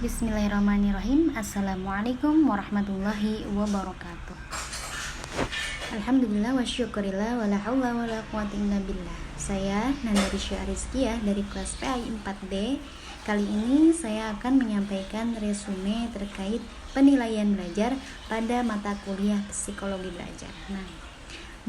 Bismillahirrahmanirrahim. Assalamualaikum warahmatullahi wabarakatuh. Alhamdulillah wa syukurillah wa la hawla wa la quwwata illa billah. Saya Nanda Risya Rizkiyah dari kelas PAI 4D. Kali ini saya akan menyampaikan resume terkait penilaian belajar pada mata kuliah psikologi belajar.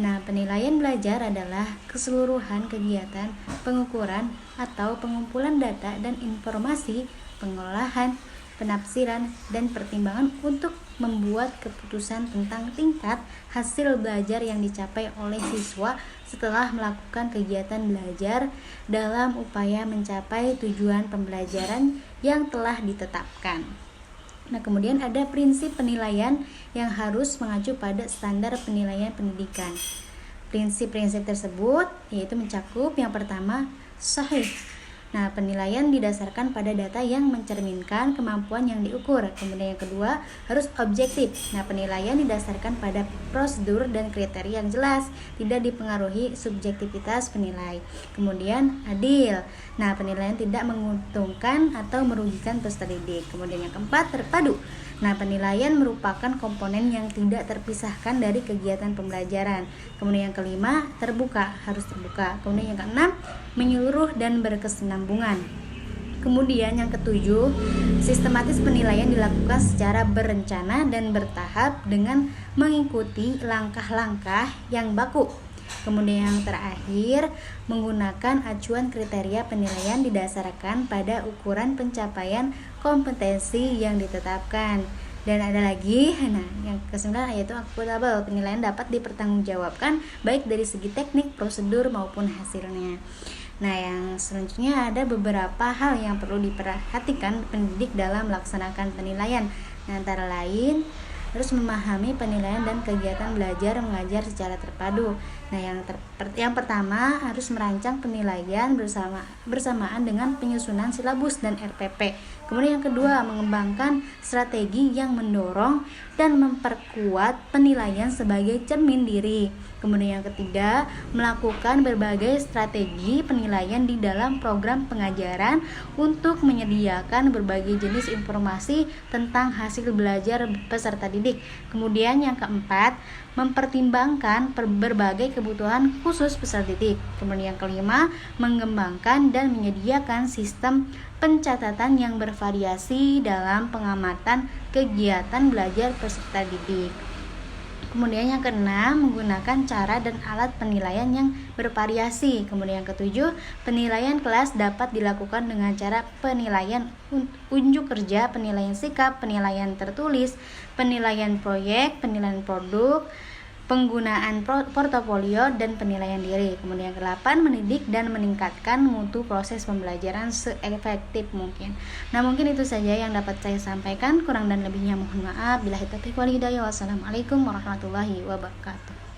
Nah, penilaian belajar adalah keseluruhan kegiatan pengukuran atau pengumpulan data dan informasi, pengolahan, penafsiran, dan pertimbangan untuk membuat keputusan tentang tingkat hasil belajar yang dicapai oleh siswa setelah melakukan kegiatan belajar dalam upaya mencapai tujuan pembelajaran yang telah ditetapkan. Nah, kemudian ada prinsip penilaian yang harus mengacu pada standar penilaian pendidikan. Prinsip-prinsip tersebut yaitu mencakup yang pertama, sahih. Nah, penilaian didasarkan pada data yang mencerminkan kemampuan yang diukur. Kemudian yang kedua, harus objektif. Nah, penilaian didasarkan pada prosedur dan kriteria yang jelas, tidak dipengaruhi subjektivitas penilai. Kemudian adil. Nah, penilaian tidak menguntungkan atau merugikan peserta didik. Kemudian yang keempat, terpadu. Nah, penilaian merupakan komponen yang tidak terpisahkan dari kegiatan pembelajaran. Kemudian yang kelima, terbuka, harus terbuka. Kemudian yang keenam, menyeluruh dan berkesinambungan. Kemudian yang ketujuh, sistematis penilaian dilakukan secara berencana dan bertahap dengan mengikuti langkah-langkah yang baku. Kemudian yang terakhir, menggunakan acuan kriteria penilaian didasarkan pada ukuran pencapaian kompetensi yang ditetapkan. Dan ada lagi, yang ke-9 yaitu akuntabel. Penilaian dapat dipertanggungjawabkan baik dari segi teknik, prosedur maupun hasilnya. Nah, yang selanjutnya ada beberapa hal yang perlu diperhatikan pendidik dalam melaksanakan penilaian. Nah, antara lain harus memahami penilaian dan kegiatan belajar mengajar secara terpadu. Nah, yang pertama harus merancang penilaian bersamaan dengan penyusunan silabus dan RPP. Kemudian yang kedua, mengembangkan strategi yang mendorong dan memperkuat penilaian sebagai cermin diri. Kemudian yang ketiga, melakukan berbagai strategi penilaian di dalam program pengajaran untuk menyediakan berbagai jenis informasi tentang hasil belajar peserta didik. Kemudian yang keempat, mempertimbangkan berbagai kebutuhan khusus peserta didik. Kemudian yang kelima, mengembangkan dan menyediakan sistem pencatatan yang bervariasi dalam pengamatan kegiatan belajar peserta didik. Kemudian yang keenam, menggunakan cara dan alat penilaian yang bervariasi. Kemudian yang ketujuh, penilaian kelas dapat dilakukan dengan cara penilaian unjuk kerja, penilaian sikap, penilaian tertulis, penilaian proyek, penilaian produk, penggunaan portofolio, dan penilaian diri. Kemudian yang ke-8, mendidik dan meningkatkan mutu proses pembelajaran seefektif mungkin. Nah, mungkin itu saja yang dapat saya sampaikan. Kurang dan lebihnya mohon maaf. Billahi taufiq wal hidayah. Wassalamualaikum warahmatullahi wabarakatuh.